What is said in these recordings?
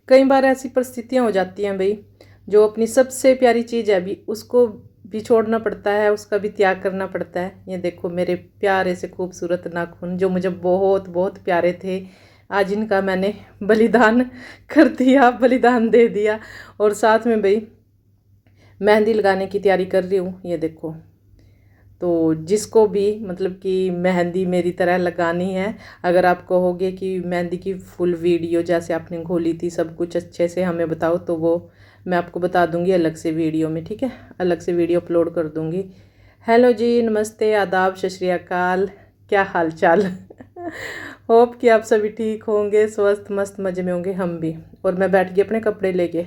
कई बार ऐसी परिस्थितियाँ हो जाती हैं भाई, जो अपनी सबसे प्यारी चीज़ है अभी उसको भी छोड़ना पड़ता है, उसका भी त्याग करना पड़ता है। ये देखो मेरे प्यारे से खूबसूरत नाखून जो मुझे बहुत बहुत प्यारे थे, आज इनका मैंने बलिदान कर दिया, बलिदान दे दिया। और साथ में भाई मेहंदी लगाने की तैयारी कर रही हूँ। ये देखो, तो जिसको भी मतलब कि मेहंदी मेरी तरह लगानी है, अगर आप कहोगे कि मेहंदी की फुल वीडियो जैसे आपने खोली थी सब कुछ अच्छे से हमें बताओ, तो वो मैं आपको बता दूंगी अलग से वीडियो में, ठीक है। अलग से वीडियो अपलोड कर दूंगी। हेलो जी, नमस्ते, आदाब, सत श्री अकाल, क्या हाल चाल होप कि आप सभी ठीक होंगे, स्वस्थ मस्त मज़े में होंगे, हम भी। और मैं बैठ गई अपने कपड़े लेके,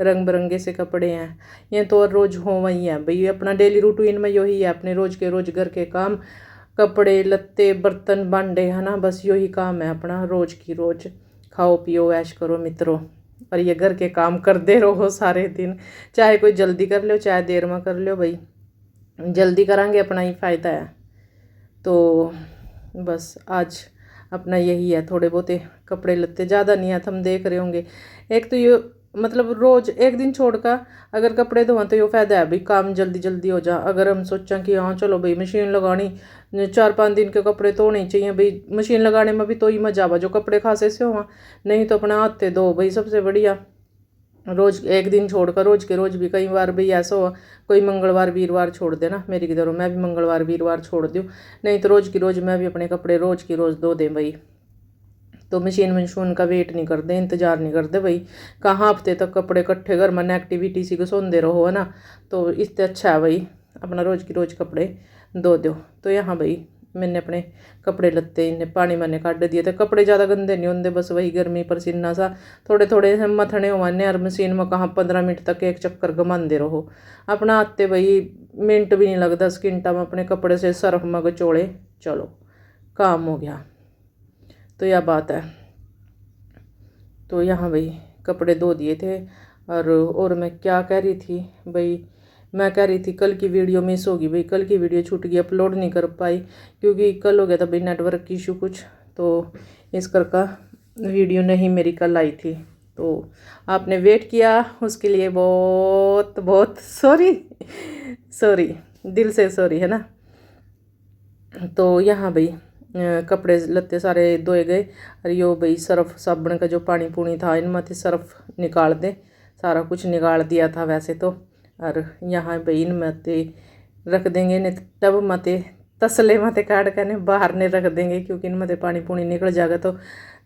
रंग बिरंगे से कपड़े हैं ये तो, और रोज़ हो वही है भाई, अपना डेली रूटीन में यही है, अपने रोज़ के रोज़ घर के काम, कपड़े लत्ते बर्तन भांडे, है ना, बस यही काम है अपना रोज़ की रोज़। खाओ पियो ऐश करो मित्रों, और ये घर के काम करते रहो सारे दिन, चाहे कोई जल्दी कर लो चाहे देर में कर लो भाई, जल्दी करांगे अपना ही फ़ायदा है। तो बस आज अपना यही है, थोड़े बहुते कपड़े लत्ते, ज़्यादा नहीं है, हम देख रहे होंगे। एक तो ये मतलब रोज़ एक दिन छोड़ कर अगर कपड़े धोवें तो ये फ़ायदा है भाई, काम जल्दी जल्दी हो जा। अगर हम सोचें कि हाँ चलो भाई मशीन लगानी, 4-5 दिन के कपड़े धोने चाहिए भाई, मशीन लगाने में भी तो ही मजा आवा जो कपड़े खासे से हुआ, नहीं तो अपने हाथ से धो भाई, सबसे बढ़िया। रोज़ एक दिन छोड़कर रोज़ के रोज़ भी, कई बार भाई ऐसा हो कोई मंगलवार वीरवार छोड़ देना मेरी की तरह, मैं भी मंगलवार वीरवार छोड़ दूँ, नहीं तो रोज़ की रोज़ मैं भी अपने कपड़े रोज़ की रोज़ धो दें भाई। तो मशीन का वेट नहीं करते, इंतज़ार नहीं करते भाई, कहाँ हफ्ते तक कपड़े इकट्ठे घर में एक्टिविटी सी को सोंदे रहो, है ना। तो इससे अच्छा है भाई अपना रोज़ की रोज़ कपड़े धो दो। तो यहाँ भाई मैंने अपने कपड़े लत्ते इन्हें पानी मैंने काट दिए थे, कपड़े ज़्यादा गंदे नहीं होंगे, बस वही गर्मी पसीना सा थोड़े थोड़े से मथने हुआने, और मशीन में कहाँ 15 मिनट तक एक चक्कर घुमाते रहो, अपना आते भाई मिनट भी नहीं लगता, स्किंटा में अपने कपड़े से सर्फ में गचोड़े चलो काम हो गया। तो यह बात है। तो यहाँ भाई कपड़े धो दिए थे। और मैं क्या कह रही थी भाई, मैं कह रही थी कल की वीडियो मिस होगी भाई, कल की वीडियो छूट गई, अपलोड नहीं कर पाई क्योंकि कल हो गया था भाई नेटवर्क की इशू कुछ, तो इस करके वीडियो नहीं मेरी कल आई थी। तो आपने वेट किया उसके लिए बहुत बहुत सॉरी, सॉरी दिल से सॉरी, है ना। तो यहाँ भाई कपड़े लत्ते सारे धोए गए, और यो भाई सर्फ साबुन का जो पानी पूनी था इनमें थे सर्फ निकाल दे, सारा कुछ निकाल दिया था वैसे तो। और यहाँ भाई इनमें ते रख देंगे ने टब मते तसले मते काट कर ने बाहर ने रख देंगे, क्योंकि इनमें ते पानी पूनी निकल जाएगा तो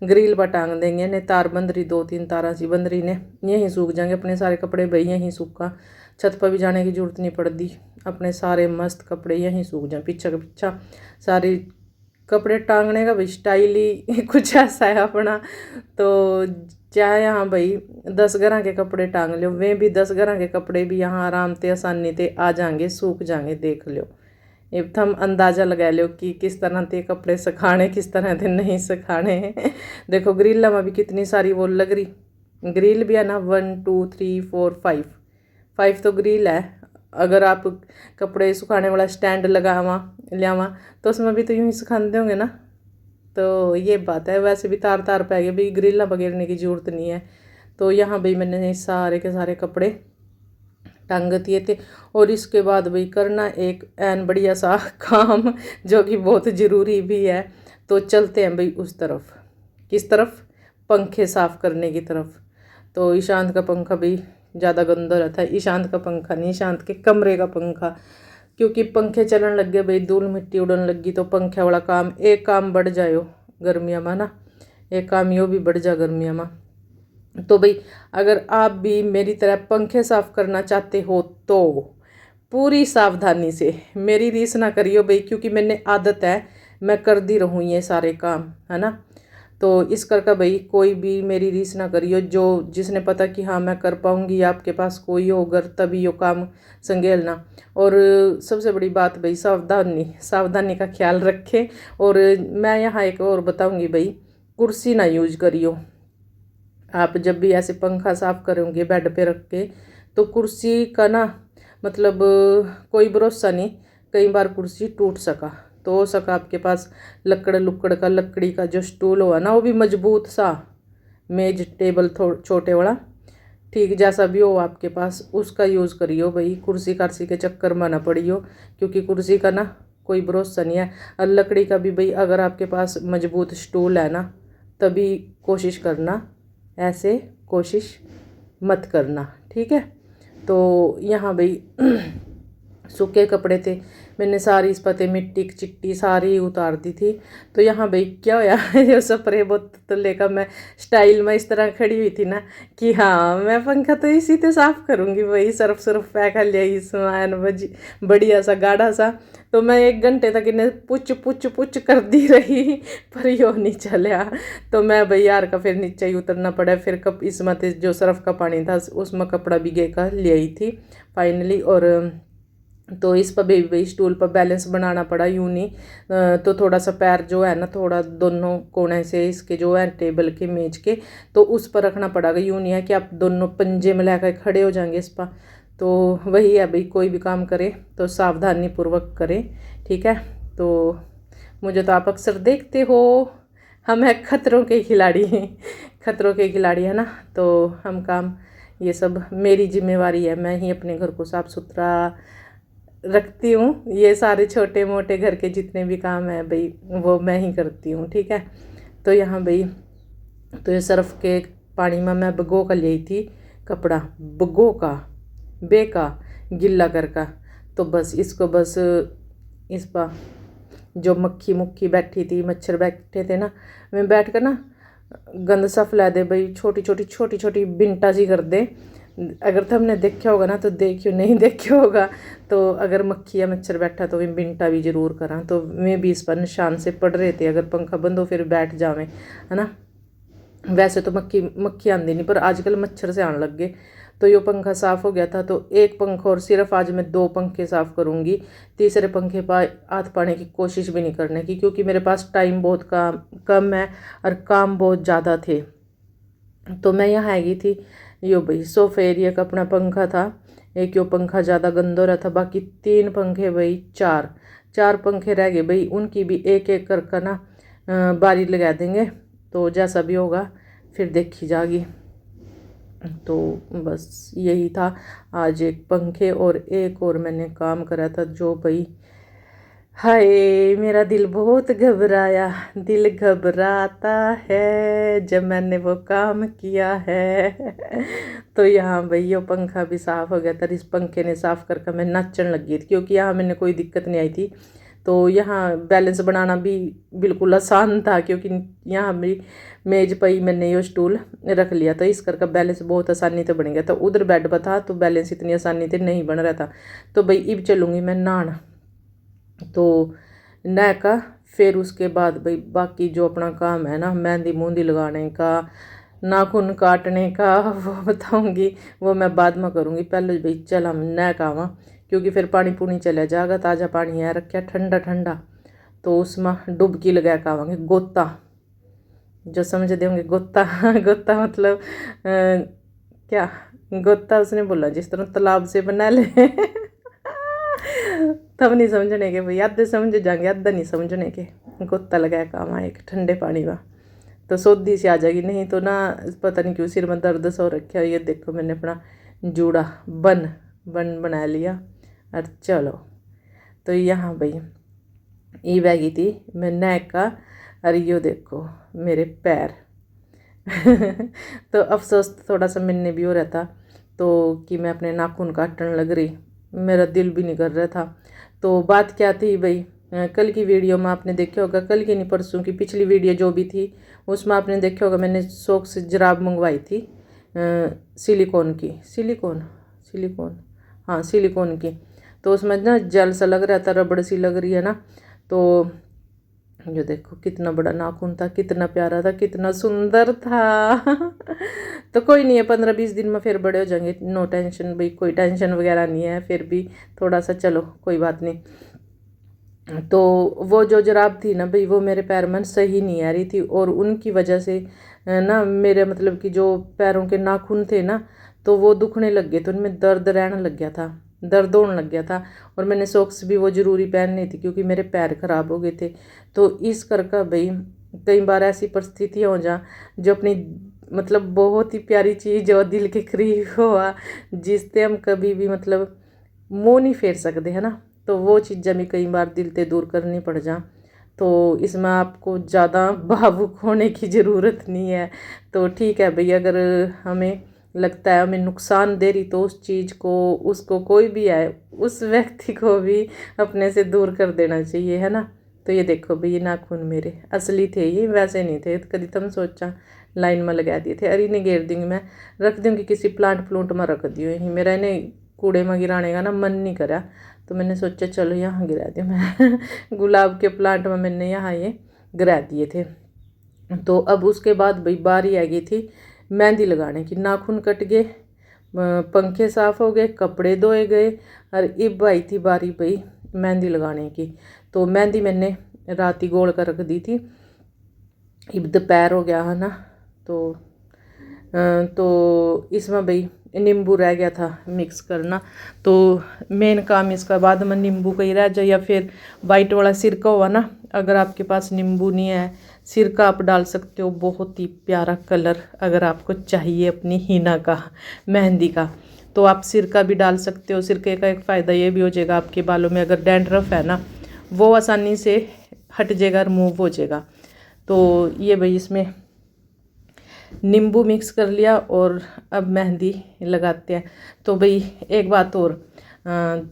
ग्रिल पर टांग देंगे ने, तार बंद रही 2-3 तारा सी बंद रही ने, यहीं सूख जाएंगे अपने सारे कपड़े भाई, यहीं सूखा, छत पर भी जाने की जरूरत नहीं पड़ती, अपने सारे मस्त कपड़े यहीं सूख जाए पीछा का पीछा। सारी कपड़े टांगने का भी स्टाइल ही कुछ ऐसा है अपना। तो चाहे यहाँ भाई 10 घरा के कपड़े टांग लो, वे भी 10 घरा के कपड़े भी यहाँ आराम से आसानी से आ जाएंगे, सूख जाएंगे, देख लो। ये थम अंदाज़ा लगा लो कि किस तरह के कपड़े सुखाने किस तरह के नहीं सुखाने देखो ग्रिल में भी कितनी सारी वो लग रही, ग्रिल भी है ना 1 2 3 4 5 तो ग्रिल है। अगर आप कपड़े सुखाने वाला स्टैंड लगावा लियावा तो उसमें भी तो यूँ ही सुखाते होंगे ना। तो ये बात है, वैसे भी तार तार पै गए भाई, ग्रिल्ला बगेरने की ज़रूरत नहीं है। तो यहाँ भाई मैंने सारे के सारे कपड़े टांग दिए थे। और इसके बाद भाई करना एक एन बढ़िया सा काम जो कि बहुत ज़रूरी भी है। तो चलते हैं भाई उस तरफ, किस तरफ, पंखे साफ़ करने की तरफ। तो ईशांत का पंखा भी ज़्यादा गंदा रहता है, ईशांत का पंखा नहीं, ईशांत के कमरे का पंखा, क्योंकि पंखे चलन लग गए भाई, धूल मिट्टी उड़न लगी तो पंखे वाला काम एक काम बढ़ जायो गर्मियाँ में ना, एक काम यो भी बढ़ जा गर्मियाँ में। तो भाई अगर आप भी मेरी तरह पंखे साफ़ करना चाहते हो तो पूरी सावधानी से मेरी रीस ना करियो भाई, क्योंकि मैंने आदत है मैं कर दी रहूँ ये सारे काम, है ना। तो इस करके भाई कोई भी मेरी रीस ना करियो, जो जिसने पता कि हाँ मैं कर पाऊँगी, आपके पास कोई हो अगर तभी यो काम संगेलना। और सबसे बड़ी बात भाई सावधानी, सावधानी का ख्याल रखें। और मैं यहाँ एक और बताऊँगी भाई, कुर्सी ना यूज करियो आप जब भी ऐसे पंखा साफ़ करोगे बेड पे रख के, तो कुर्सी का ना मतलब कोई भरोसा नहीं, कई बार कुर्सी टूट सका, तो हो सका आपके पास लकड़ी का जो स्टूल हुआ ना वो भी मजबूत सा, मेज टेबल छोटे वाला, ठीक जैसा भी हो आपके पास उसका यूज़ करियो भाई, कुर्सी कर्सी के चक्कर में ना पड़ियो, क्योंकि कुर्सी का ना कोई भरोसा नहीं है। और लकड़ी का भी भाई अगर आपके पास मजबूत स्टूल है ना तभी कोशिश करना, ऐसे कोशिश मत करना, ठीक है। तो यहाँ भाई सूखे कपड़े थे, मैंने सारी इस पते मिट्टी की चिट्टी सारी उतार दी थी। तो यहाँ भाई क्या होया ये स्प्रे बोतल लेकर मैं स्टाइल में इस तरह खड़ी हुई थी ना कि हाँ मैं पंखा तो इसी से साफ़ करूँगी, वही सर्फ सर्फ पैक लिया इसमें बढ़िया सा गाढ़ा सा। तो मैं 1 घंटे तक इन्हें पुच पुच पुच कर दी रही पर यो नहीं चलिया। तो मैं भाई यार का फिर नीचे ही उतरना पड़ा, फिर कप इसमें जो सर्फ का पानी था उसमें कपड़ा भिगे का ले आई थी फाइनली। और तो इस पर बेबी भाई स्टूल पर बैलेंस बनाना पड़ा यूँ नहीं। तो थोड़ा सा पैर जो है ना थोड़ा दोनों कोने से इसके जो है टेबल के मेज के तो उस पर रखना पड़ेगा, यूँ नहीं है कि आप दोनों पंजे में लेकर खड़े हो जाएंगे इस पर। तो वही है भाई, कोई भी काम करें तो सावधानी पूर्वक करें, ठीक है। तो मुझे तो आप अक्सर देखते हो, हम हैं खतरों के खिलाड़ी खतरों के खिलाड़ी है ना। तो हम काम ये सब मेरी जिम्मेवारी है, मैं ही अपने घर को साफ़ सुथरा रखती हूँ। ये सारे छोटे मोटे घर के जितने भी काम है भाई वो मैं ही करती हूँ, ठीक है। तो यहाँ भाई तो ये सर्फ के पानी में मैं भिगो कर ली थी कपड़ा, भिगो का बेका गिल्ला कर का। तो बस इसको बस इस पर जो मक्खी मुक्खी बैठी थी मच्छर बैठे थे ना, मैं बैठ कर ना गंद सा फैला दे भाई, छोटी छोटी छोटी छोटी बिंटा सी कर दे। अगर तुमने देखा होगा ना तो देखियो, नहीं देखा होगा तो अगर मक्खी या मच्छर बैठा तो मैं बिंटा भी जरूर करा। तो मैं भी इस पर निशान से पड़ रहे थे, अगर पंखा बंद हो फिर बैठ जावे है ना। वैसे तो मक्खी आंदी नहीं पर आजकल मच्छर से आने लग गए। तो ये पंखा साफ़ हो गया था, तो एक पंखा और सिर्फ आज मैं 2 पंखे साफ़ करूँगी, तीसरे पंखे पर हाथ पाने की कोशिश भी नहीं करने की, क्योंकि मेरे पास टाइम बहुत कम है और काम बहुत ज़्यादा थे। तो मैं यहाँ आई थी यो भाई सोफे एरिया का अपना पंखा था, एक यो पंखा ज़्यादा गंदा रहा था, बाकी 3 पंखे भाई 4 पंखे रह गए भाई, उनकी भी एक एक कर ना बारी लगा देंगे। तो जैसा भी होगा फिर देखी जाएगी। तो बस यही था आज, एक पंखे और एक और मैंने काम करा था जो भाई हाय मेरा दिल बहुत घबराया, दिल घबराता है जब मैंने वो काम किया है तो यहाँ भाई ये पंखा भी साफ़ हो गया था, इस पंखे ने साफ़ करके मैं नाचने लगी थी, क्योंकि यहाँ मैंने कोई दिक्कत नहीं आई थी। तो यहाँ बैलेंस बनाना भी बिल्कुल आसान था, क्योंकि यहाँ भी मेज पर ही मैंने ये स्टूल रख लिया था, इस करके बैलेंस बहुत आसानी से बन गया था। उधर बेड पर था तो बैलेंस इतनी आसानी से नहीं बन रहा था। तो भाई अब चलूँगी मैं नहान, तो नहा का फिर उसके बाद भाई बाकी जो अपना काम है ना मेहंदी मूंदी लगाने का, नाखून काटने का वो बताऊंगी, वो मैं बाद में करूँगी। पहले भाई चल हम नहा का आवा, क्योंकि फिर पानी पूनी चला जाएगा, ताज़ा पानी है रखा ठंडा ठंडा, तो उसमें डुबकी लगा के आवांगे। गोता जो समझ दे होंगे गोता गोता मतलब क्या गोता उसने बोला जिस तरह तालाब से बना ले तब नहीं समझने के भाई, आधे समझ जाएंगे आधा नहीं समझने के। गोता लगाया काम एक ठंडे पानी में तो सोधी सी आ जाएगी, नहीं तो ना पता नहीं क्यों सिर में दर्द सा हो रखा है। ये देखो मैंने अपना जूड़ा बन बना लिया और चलो। तो यहाँ भाई ये बैगी थी मैं नेक का, और यो देखो मेरे पैर तो अफसोस थोड़ा सा मैंने भी हो रहा था तो कि मैं अपने नाखून काटने लग रही, मेरा दिल भी नहीं कर रहा था। तो बात क्या थी भाई, कल की वीडियो में आपने देखा होगा, कल की नहीं परसों की पिछली वीडियो जो भी थी उसमें आपने देखा होगा मैंने सॉक्स जुराब मंगवाई थी सिलिकॉन की, सिलिकॉन हाँ सिलिकॉन की। तो उसमें ना जल सा लग रहा था, रबड़ सी लग रही है ना। तो जो देखो कितना बड़ा नाखून था, कितना प्यारा था, कितना सुंदर था तो कोई नहीं है 15-20 दिन में फिर बड़े हो जाएंगे, नो टेंशन भाई, कोई टेंशन वगैरह नहीं है, फिर भी थोड़ा सा चलो कोई बात नहीं। तो वो जो जुराब थी ना भाई वो मेरे पैर में सही नहीं आ रही थी, और उनकी वजह से ना मेरे मतलब कि जो पैरों के नाखून थे ना तो वो दुखने लग गए, तो उनमें दर्द रहने लग गया था, दर्द होने लग गया था। और मैंने सॉक्स भी वो ज़रूरी पहननी थी क्योंकि मेरे पैर ख़राब हो गए थे। तो इस करके भाई कई बार ऐसी परिस्थितियाँ हो जा जो अपनी मतलब बहुत ही प्यारी चीज़ और दिल के करीब हुआ, जिससे हम कभी भी मतलब मुँह नहीं फेर सकते है ना। तो वो चीज़ें भी कई बार दिल से दूर करनी पड़ जा, तो इसमें आपको ज़्यादा भावुक होने की ज़रूरत नहीं है। तो ठीक है भई, अगर हमें लगता है हमें नुकसान दे रही, तो उस चीज़ को, उसको कोई भी आए, उस व्यक्ति को भी अपने से दूर कर देना चाहिए, है ना। तो ये देखो भई, ये नाखून मेरे असली थे, ये वैसे नहीं थे। कभी तुम सोचा लाइन में लगा दिए थे। अरे इन्हें घेर दूँगी मैं, रख दूँगी किसी प्लांट प्लूंट में रख दियो यहीं। मेरा इन्हें कूड़े में गिराने का ना मन नहीं करा, तो मैंने सोचा चलो यहाँ गिरा दिया मैं गुलाब के प्लांट में मैंने यहाँ ये गिरा दिए थे। तो अब उसके बाद भाई बारी आ गई थी मेहंदी लगाने की। नाखून कट गए, पंखे साफ़ हो गए, कपड़े धोए गए, और अब आई थी बारी भाई मेहंदी लगाने की। तो मेहंदी मैंने रात ही गोल कर रख दी थी। अब दोपहर हो गया है ना, तो इसमें भाई नींबू रह गया था मिक्स करना। तो मेन काम इसका बाद में नींबू का ही रह जाए, या फिर वाइट वाला सिरका हुआ ना, अगर आपके पास नींबू नहीं है, सिरका आप डाल सकते हो। बहुत ही प्यारा कलर अगर आपको चाहिए अपनी हीना का, मेहंदी का, तो आप सिरका भी डाल सकते हो। सिरके का एक फ़ायदा ये भी हो जाएगा, आपके बालों में अगर डैंड्रफ है ना, वो आसानी से हट जाएगा, रिमूव हो जाएगा। तो ये भाई इसमें नींबू मिक्स कर लिया, और अब मेहंदी लगाते हैं। तो भाई एक बात और,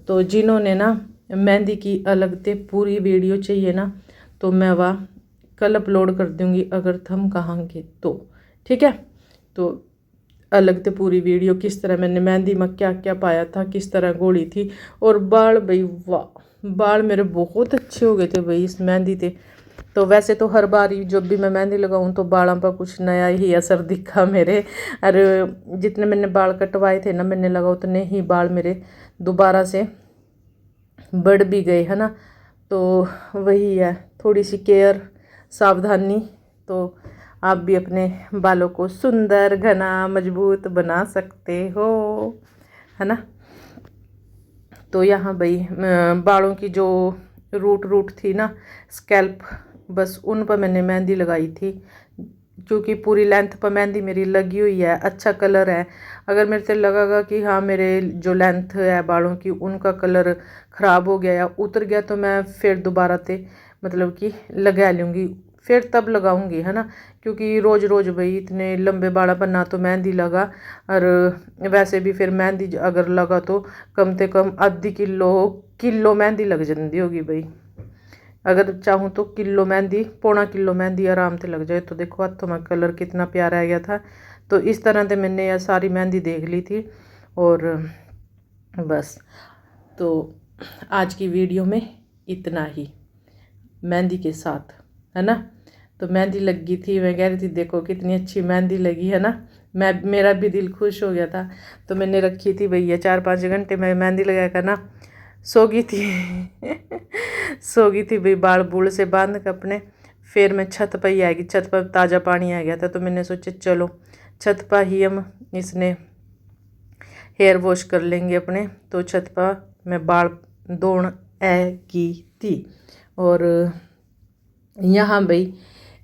तो जिन्होंने ना मेहंदी की अलग से पूरी वीडियो चाहिए ना, तो मैं वह कल अपलोड कर दूँगी, अगर तुम कहोगे तो, ठीक है। तो अलग से पूरी वीडियो, किस तरह मैंने मेहंदी में क्या क्या पाया था, किस तरह गोली थी। और बाल भाई वाह, बाल मेरे बहुत अच्छे हो गए थे भाई इस मेहंदी थे। तो वैसे तो हर बार जब भी मैं मेहंदी लगाऊं तो बालों पर कुछ नया ही असर दिखा मेरे। और जितने मैंने बाल कटवाए थे ना, मैंने लगा उतने ही बाल मेरे दोबारा से बढ़ भी गए, है ना। तो वही है, थोड़ी सी केयर, सावधानी, तो आप भी अपने बालों को सुंदर, घना, मजबूत बना सकते हो, है ना। तो यहाँ भाई बालों की जो रूट थी ना, स्कैल्प, बस उन पर मैंने मेहंदी लगाई थी, क्योंकि पूरी लेंथ पर मेहंदी मेरी लगी हुई है। अच्छा कलर है। अगर मेरे से लगेगा कि हाँ मेरे जो लेंथ है बालों की उनका कलर ख़राब हो गया या उतर गया, तो मैं फिर दोबारा से मतलब कि लगा लूँगी, फिर तब लगाऊंगी, है ना। क्योंकि रोज़ रोज़ भाई इतने लंबे बाड़ा पर ना तो मेहंदी लगा, और वैसे भी फिर मेहंदी अगर लगा तो कम से कम आधी किलो मेहंदी लग जाती होगी भाई। अगर चाहूँ तो किलो मेहंदी, पौना किलो मेहंदी आराम से लग जाए। तो देखो हाथों में कलर कितना प्यारा आ गया था। तो इस तरह से मैंने यह सारी मेहंदी देख ली थी, और बस। तो आज की वीडियो में इतना ही मेहंदी के साथ, है ना। तो मेहंदी लगी थी, मैं कह रही थी देखो कितनी अच्छी मेहंदी लगी, है ना। मेरा भी दिल खुश हो गया था। तो मैंने रखी थी भैया 4-5 घंटे मैं मेहंदी लगा कर ना सो गई थी सो गई थी भाई, बाल बूढ़ से बांध के अपने। फिर मैं छत पर ही आएगी, छत पर ताज़ा पानी आ गया था, तो मैंने सोचा चलो छत पर ही हम इसने हेयर वॉश कर लेंगे अपने। तो छत पर मैं बाल धोने आएगी थी। और यहाँ भाई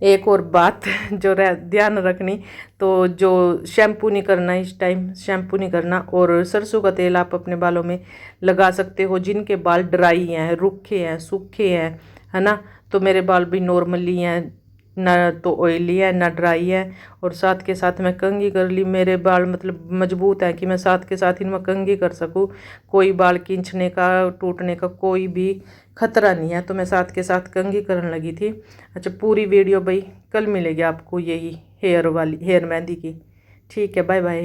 एक और बात जो ध्यान रखनी, तो जो शैम्पू नहीं करना, इस टाइम शैम्पू नहीं करना। और सरसों का तेल आप अपने बालों में लगा सकते हो, जिनके बाल ड्राई हैं, रूखे हैं, सूखे हैं, है ना। तो मेरे बाल भी नॉर्मली हैं, ना तो ऑयली है ना ड्राई है। और साथ के साथ मैं कंघी कर ली। मेरे बाल मतलब मजबूत हैं कि मैं साथ के साथ इनमें कंघी कर सकूँ, कोई बाल खींचने का, टूटने का कोई भी खतरा नहीं है। तो मैं साथ के साथ कंघी करने लगी थी। अच्छा, पूरी वीडियो भाई कल मिलेगी आपको यही हेयर मेहंदी की। ठीक है, बाय बाय।